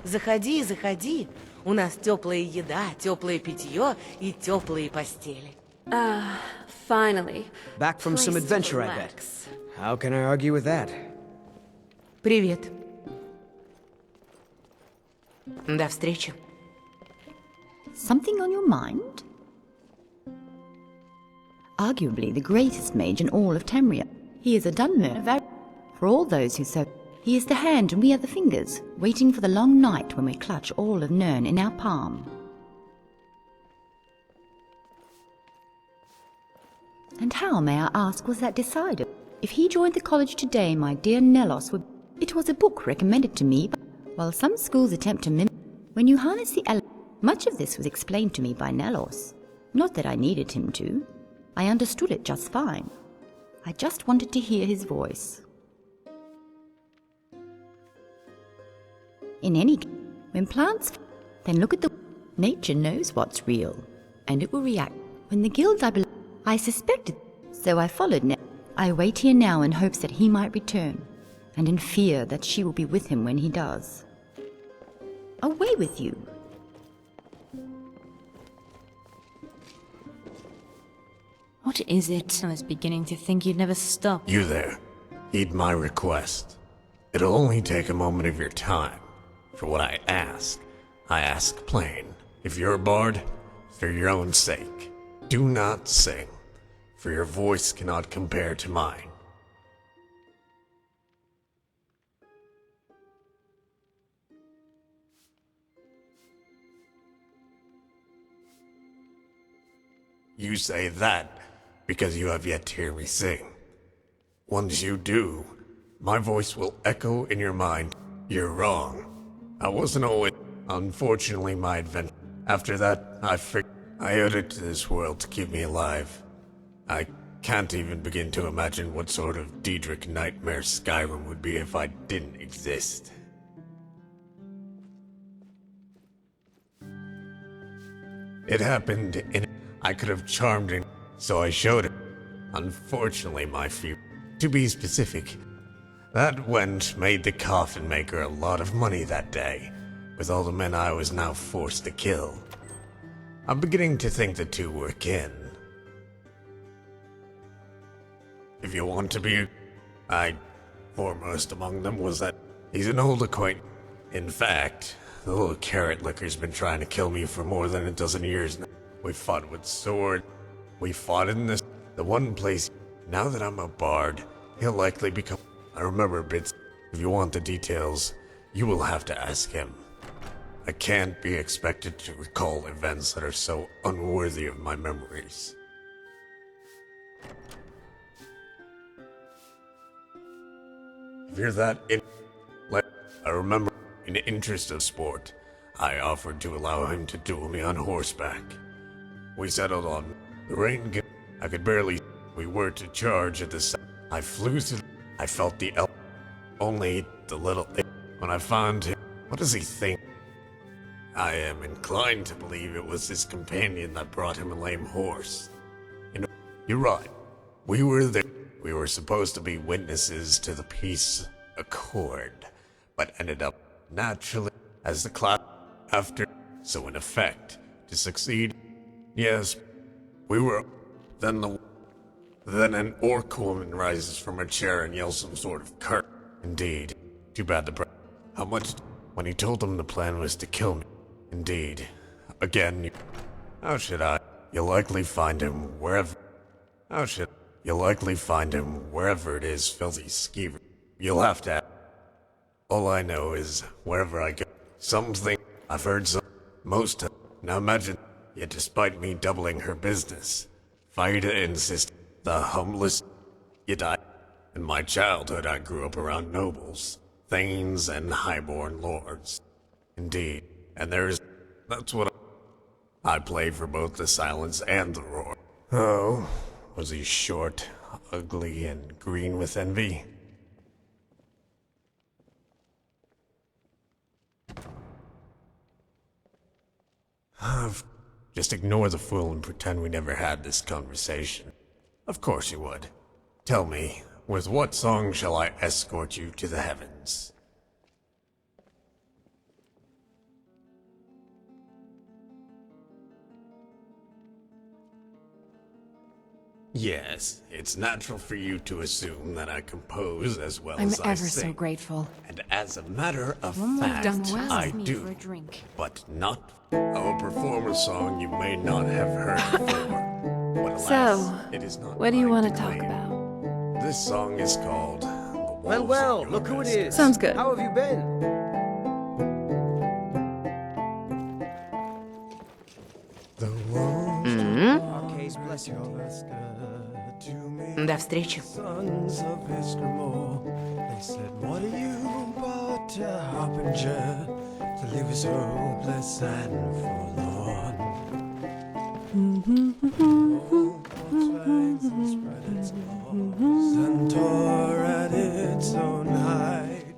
Заходи, заходи. У нас теплая еда, теплое питье и теплые постели. Finally. Back from some Place to adventure, I bet. relax. How can I argue with that? Привет. До встречи. Something on your mind? Arguably the greatest mage in all of Tamria. He is a Dunmer. For all those who serve, he is the hand and we are the fingers, waiting for the long night when we clutch all of Nirn in our palm. And how, may I ask, was that decided? If he joined the college today, my dear Nelos would... It was a book recommended to me, while some schools attempt to mimic... When you harness the much of this was explained to me by Nelos. Not that I needed him to. I understood it just fine. I just wanted to hear his voice. In any case, when plants... Then look at the... Nature knows what's real, and it will react. When the guilds I suspected, so I followed Ned. I wait here now in hopes that he might return, and in fear that she will be with him when he does. Away with you! What is it? I was beginning to think you'd never stop. You there. Heed my request. It'll only take a moment of your time. For what I ask plain. If you're a bard, for your own sake, do not sing, for your voice cannot compare to mine. You say that because you have yet to hear me sing. Once you do, my voice will echo in your mind. You're wrong. I wasn't always... Unfortunately, my adventure... After that, I owed it to this world to keep me alive. I can't even begin to imagine what sort of Daedric nightmare Skyrim would be if I didn't exist. It happened in... I could have charmed it, so I showed it. Unfortunately, my few... To be specific, that wench made the coffin maker a lot of money that day, with all the men I was now forced to kill. I'm beginning to think the two were kin. If you want to be... Foremost among them was that he's an old acquaintance. In fact, the little carrot licker's been trying to kill me for more than a dozen years now. We fought with sword. We fought in the one place. Now that I'm a bard, he'll likely become... I remember bits. If you want the details, you will have to ask him. I can't be expected to recall events that are so unworthy of my memories. If you're that I remember, in the interest of sport, I offered to allow him to duel me on horseback. We settled on the rain. I could barely... We were to charge at the side. I flew to... I felt the only the little... When I found him, what does he think? I am inclined to believe it was his companion that brought him a lame horse. You know, you're right. We were there. We were supposed to be witnesses to the peace accord, but ended up naturally as the class after. So in effect, to succeed, yes, we were. Then an orc woman rises from her chair and yells some sort of curse. Indeed. Too bad how much? When he told them the plan was to kill me. Indeed. Again, how should I? You'll likely find him wherever. You'll likely find him wherever it is, filthy skeever. You'll have to. All I know is wherever I go, something I've heard most of. Now imagine, yet despite me doubling her business, Faida insists the humblest. Yet in my childhood, I grew up around nobles, thanes, and highborn lords. Indeed, and that's what I play for both the silence and the roar. Oh, was he short, ugly, and green with envy? Just ignore the fool and pretend we never had this conversation. Of course you would. Tell me, with what song shall I escort you to the heavens? Yes, it's natural for you to assume that I compose as well I'm as I ever sing. so grateful. And as a matter of One more fact, done well. I Ask me do. for a drink. But not. I'll perform a song you may not have heard before. But alas, So, it is not what do you mine want to talk claim. about? This song is called The Walls Well, of Your look who it Nest. is. Sounds good. How have you been? The walls Our case, bless you. До встречи. Sons of Eskimo, they said, what are you but a harbinger to leave us hopeless and forlorn? Fangs and spread its claws and tore at its own hide.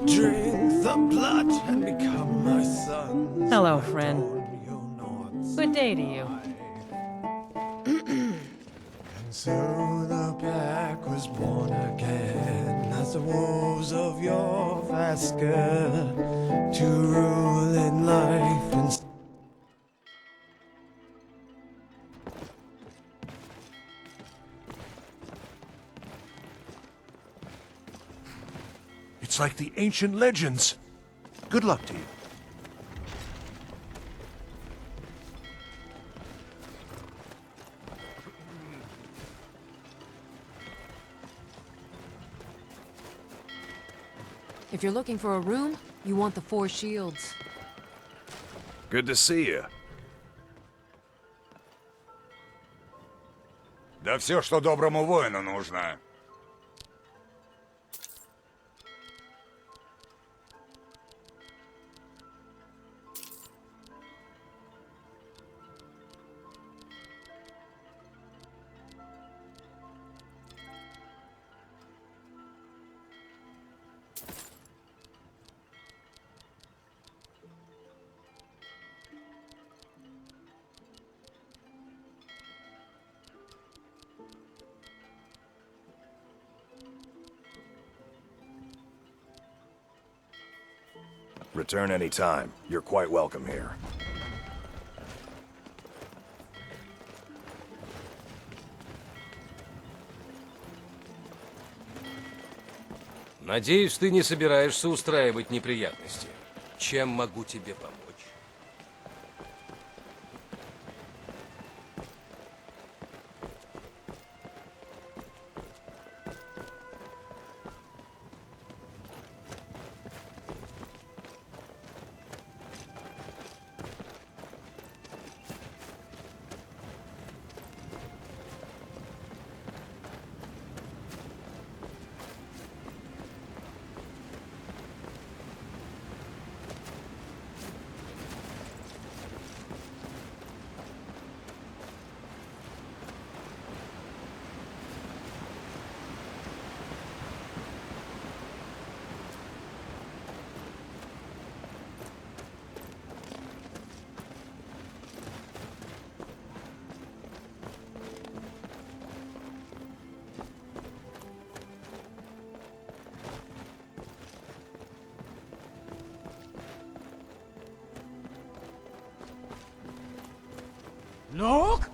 Drink the blood and become my sons. Hello, friend. Dawn, you'll not Good day to you. So the pack was born again as the wolves of your Vaska to rule in life and It's like the ancient legends. Good luck to you. If you're looking for a room, you want the Four Shields. Good to see you. Да все, что доброму воину нужно. Return any time. You're quite welcome here. Надеюсь, ты не собираешься устраивать неприятности. Чем могу тебе помочь? Look!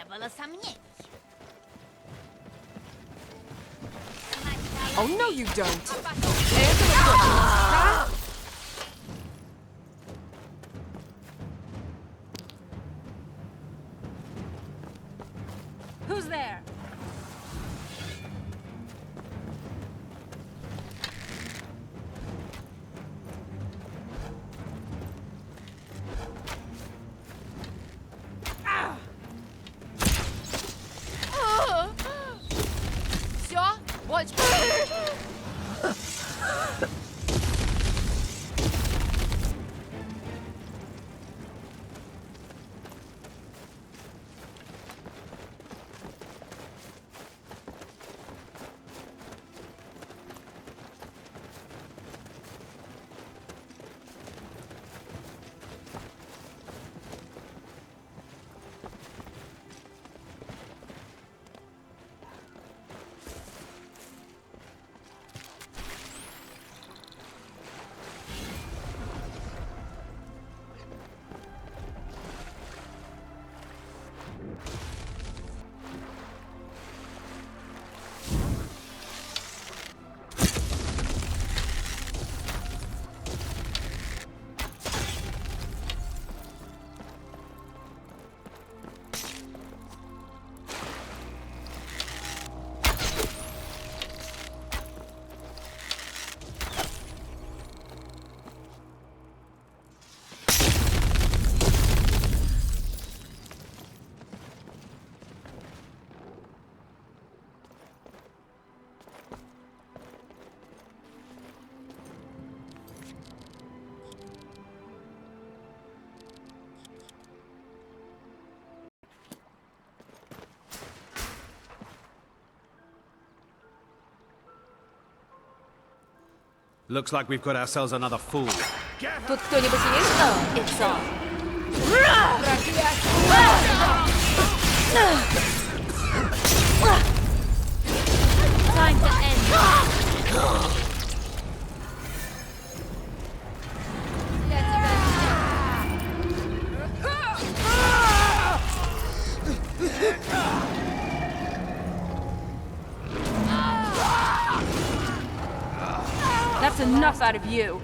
было сомнений. Oh, no, you don't. Who's there? Все? Больше. Looks like we've got ourselves another fool. Тут кто-нибудь есть? It's on. Time to end. That's enough out of you.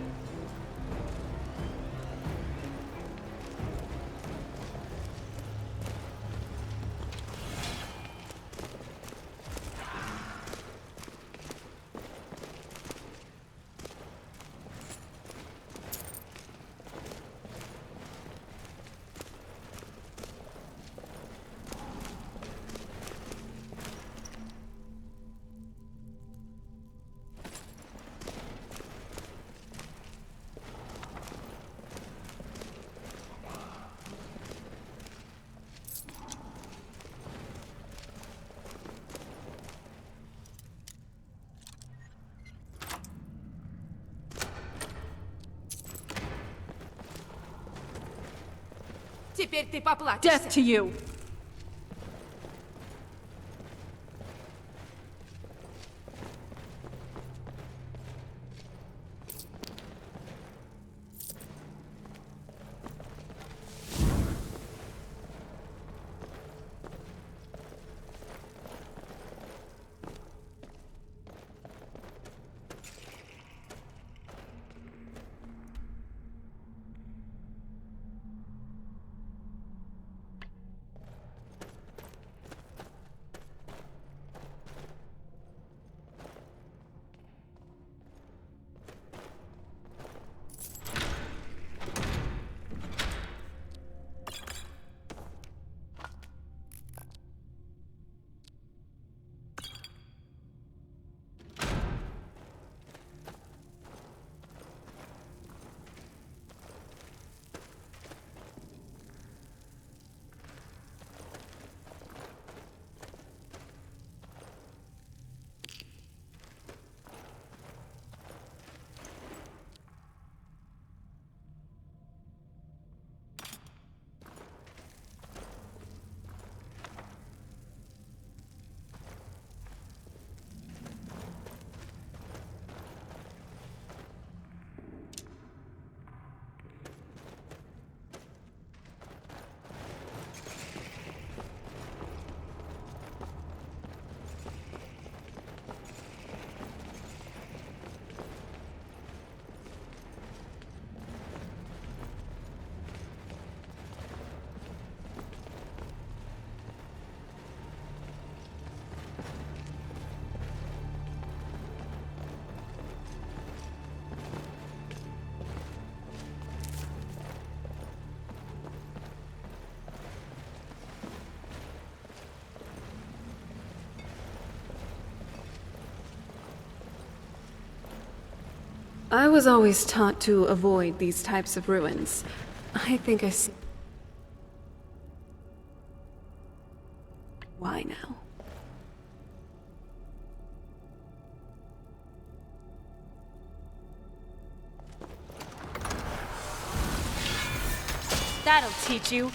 Теперь ты поплатишься. Death to you. I was always taught to avoid these types of ruins. I think I see why now. That'll teach you.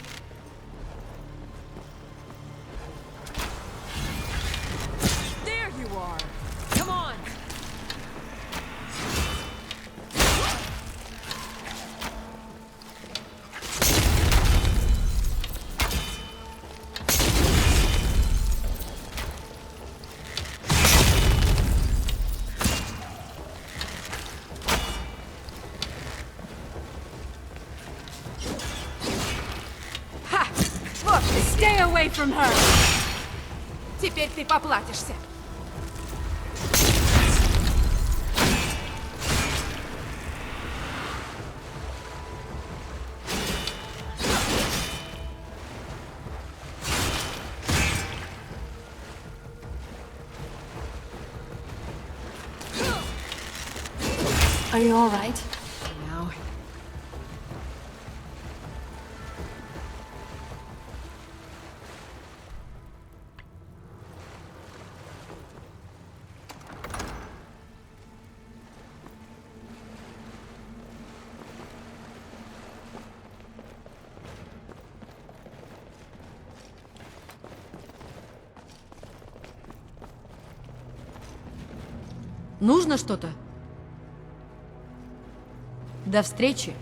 There you are! Come on! Stay away from her! Теперь ты поплатишься. Are you all right? Now. Нужно что-то? До встречи.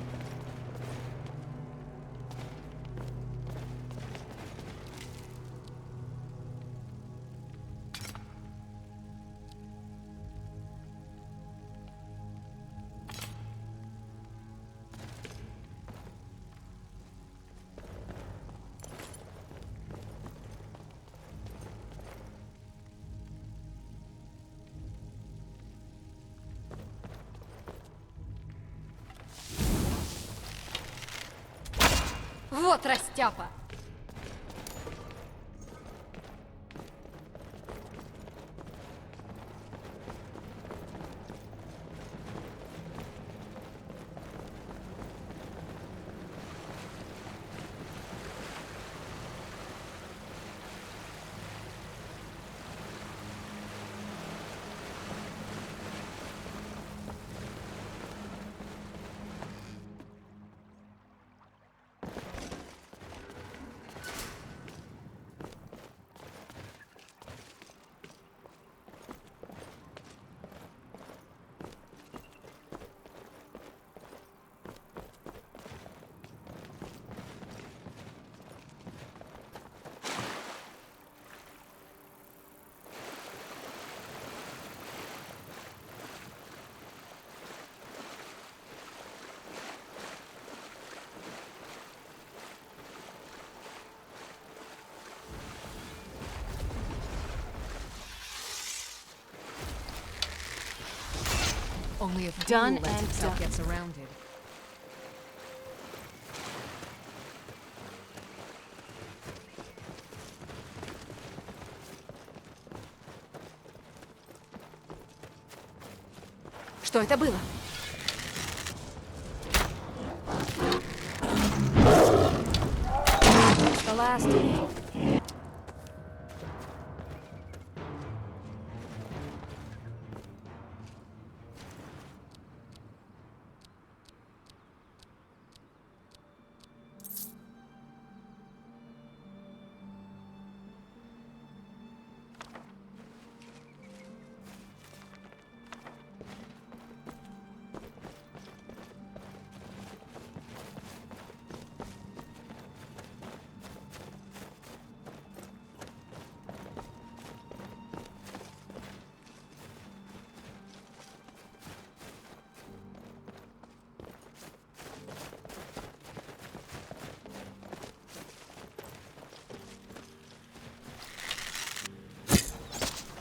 Вот растяпа! Only if Done Google lets and itself done. get surrounded. Что это было? The last one.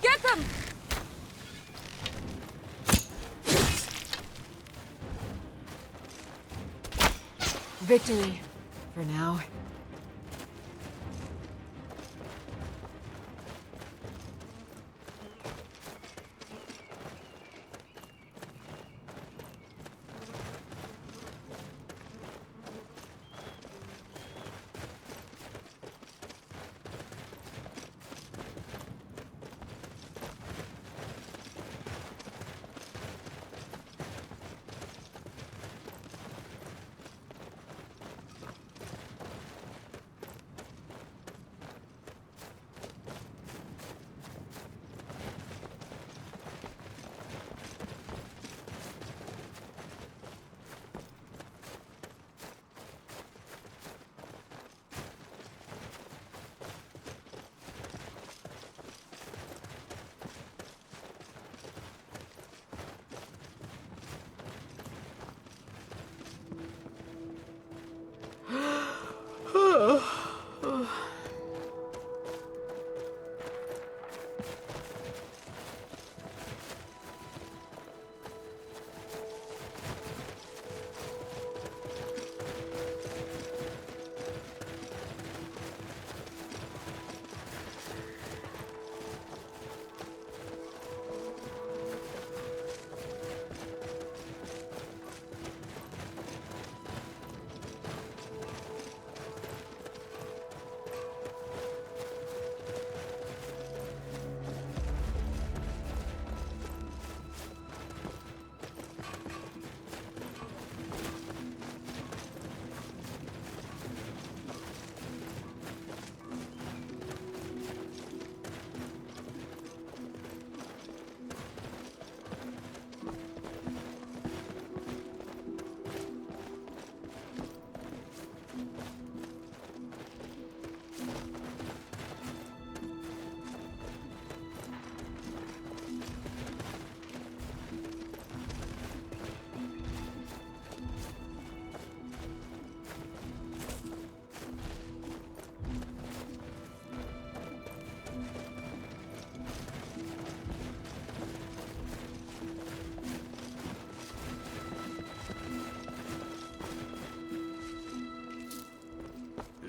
Get them! Victory. For now.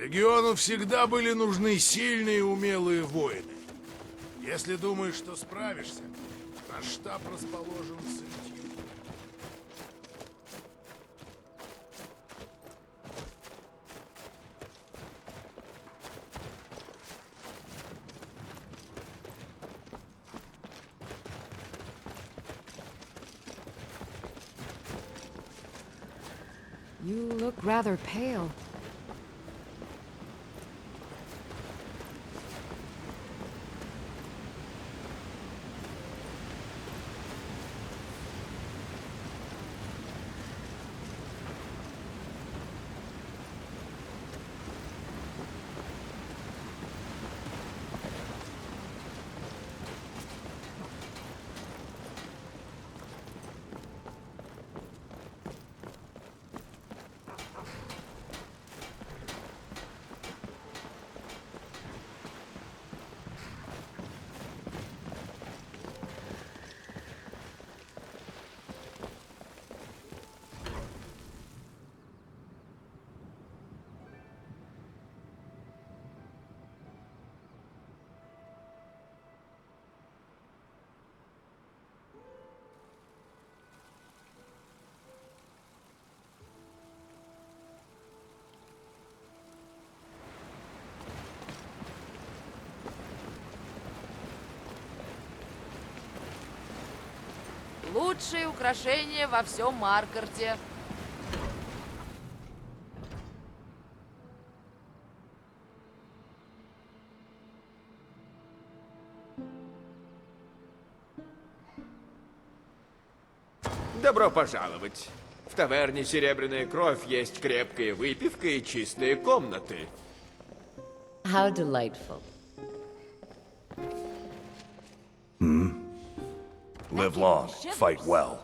Легиону всегда были нужны сильные и умелые воины. Если думаешь, что справишься, наш штаб расположен в Сентью. You look rather pale. Лучшее украшение во всем Маркарте. Добро пожаловать. В таверне «Серебряная кровь» есть крепкая выпивка и чистые комнаты. How delightful. Live long, fight well.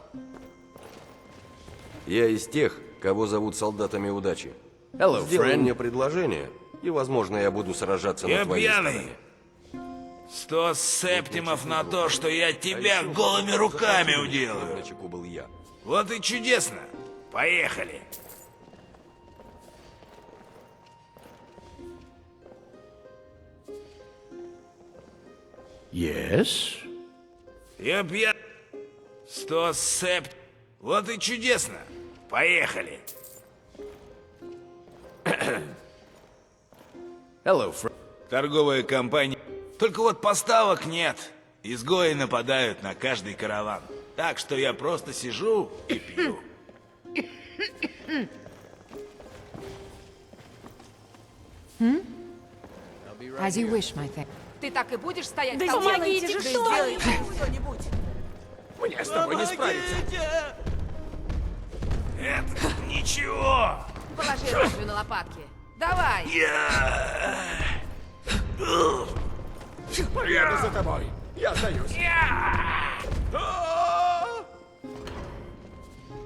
Я из тех, кого зовут солдатами удачи. Hello, Сделай friend. мне предложение, и, возможно, я буду сражаться на Я твоей пьяный. стороне. 100 септимов на то, что я тебя голыми руками уделаю. На чеку был я. Вот и чудесно. Поехали. Yes? Я пьян. 100 септ. Вот и чудесно. Поехали. Hello, friend. Торговая компания. Только вот поставок нет. Изгои нападают на каждый караван. Так что я просто сижу и пью. As you wish, my thing. Ты так и будешь стоять? Да толпой? сделайте же Да что-нибудь! сделайте что-нибудь! Мне с тобой не справиться. Это ничего. Положи ружье на лопатки. Давай! Еду за тобой. Я сдаюсь.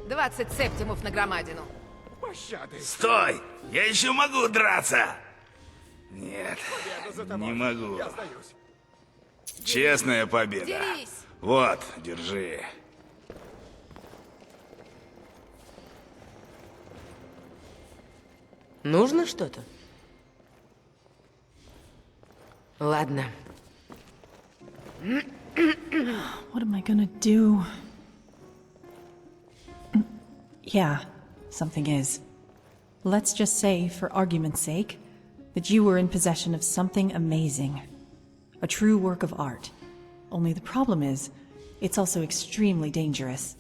20 септимов на громадину. Пощады. Стой! Я еще могу драться! Нет, Еду за тобой. не могу. Я сдаюсь. Честная победа. Дерись! Вот, держи. Нужно что-то? Ладно. What am I gonna do? Yeah, something is. Let's just say, for argument's sake, that you were in possession of something amazing. A true work of art. Only the problem is, it's also extremely dangerous.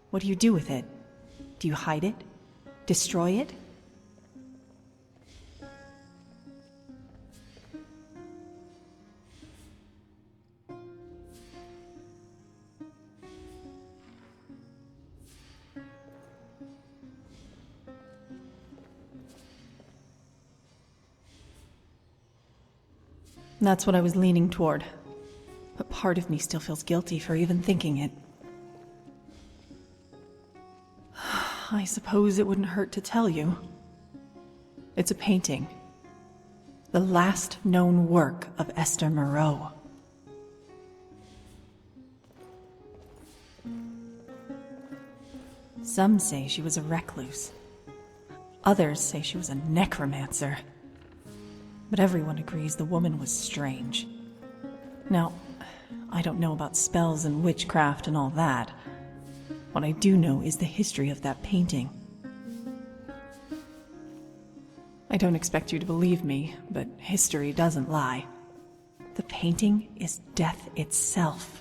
What do you do with it? Do you hide it? Destroy it? That's what I was leaning toward. But part of me still feels guilty for even thinking it. I suppose it wouldn't hurt to tell you. It's a painting. The last known work of Esther Moreau. Some say she was a recluse. Others say she was a necromancer. but everyone agrees the woman was strange. Now, I don't know about spells and witchcraft and all that. What I do know is the history of that painting. I don't expect you to believe me, but history doesn't lie. The painting is death itself.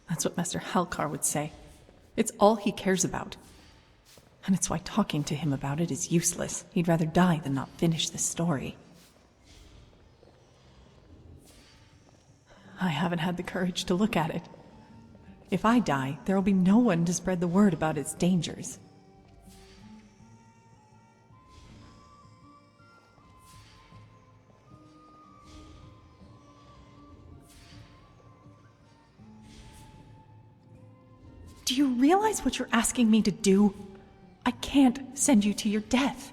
That's what Master Halkar would say. It's all he cares about. And it's why talking to him about it is useless. He'd rather die than not finish this story. I haven't had the courage to look at it. If I die, there will be no one to spread the word about its dangers. Do you realize what you're asking me to do? I can't send you to your death.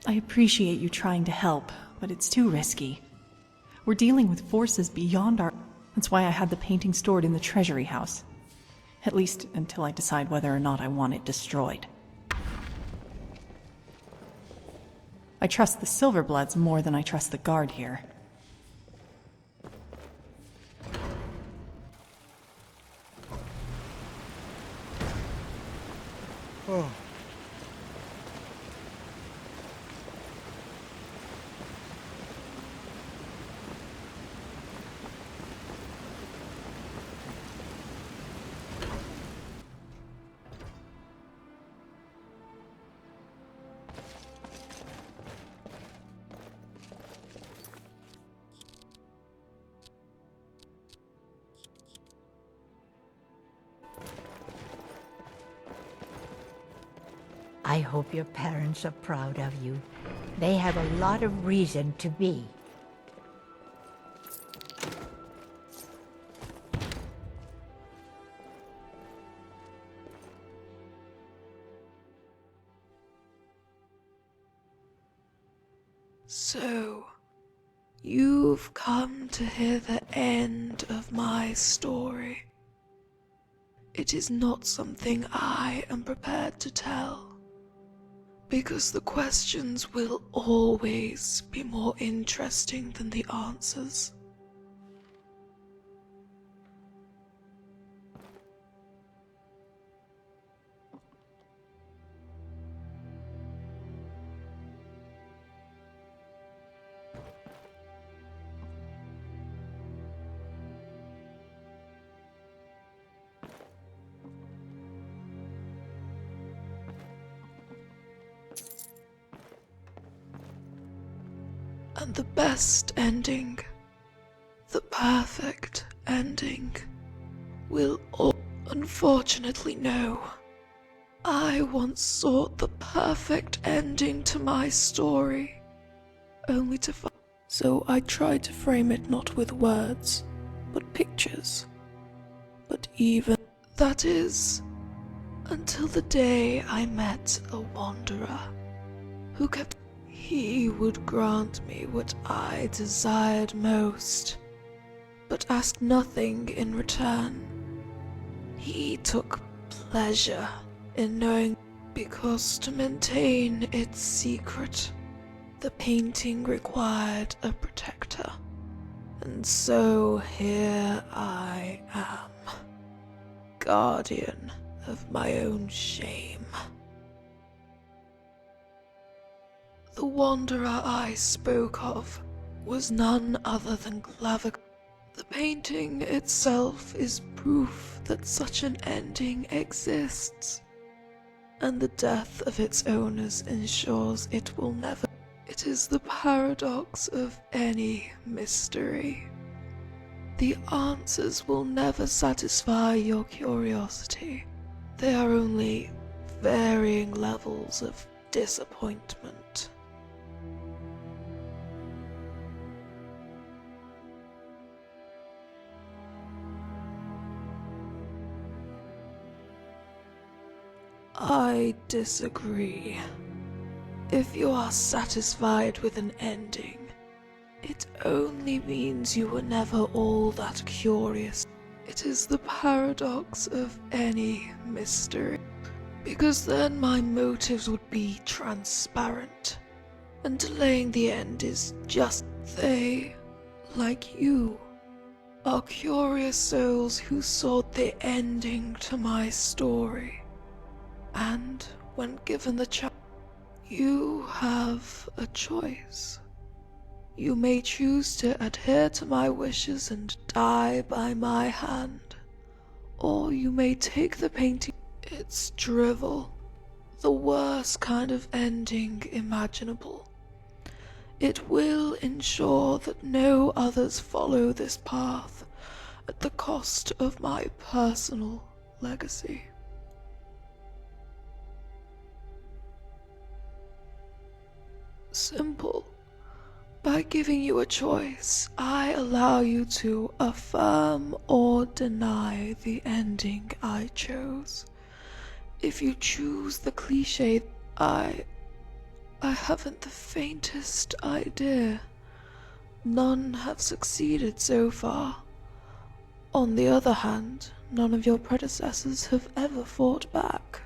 I appreciate you trying to help, but it's too risky. We're dealing with forces beyond our... That's why I had the painting stored in the treasury house. At least until I decide whether or not I want it destroyed. I trust the Silverbloods more than I trust the guard here. Oh. I hope your parents are proud of you. They have a lot of reason to be. So, you've come to hear the end of my story. It is not something I am prepared to tell. Because the questions will always be more interesting than the answers. And the best ending, the perfect ending, will all unfortunately know. I once sought the perfect ending to my story, only to find. So I tried to frame it not with words, but pictures. But even that is, until the day I met a wanderer who kept. He would grant me what I desired most, but asked nothing in return. He took pleasure in knowing, because to maintain its secret, the painting required a protector. And so here I am, guardian of my own shame. The wanderer I spoke of was none other than Clavic. The painting itself is proof that such an ending exists, and the death of its owners ensures it will never. It is the paradox of any mystery. The answers will never satisfy your curiosity. They are only varying levels of disappointment. I disagree. If you are satisfied with an ending, it only means you were never all that curious. It is the paradox of any mystery, because then my motives would be transparent, and delaying the end is just they, like you, are curious souls who sought the ending to my story. And when given the chance, you have a choice. You may choose to adhere to my wishes and die by my hand, or you may take the painting, its drivel, the worst kind of ending imaginable. It will ensure that no others follow this path at the cost of my personal legacy. Simple. By giving you a choice, I allow you to affirm or deny the ending I chose. If you choose the cliché, I haven't the faintest idea. None have succeeded so far. On the other hand, none of your predecessors have ever fought back.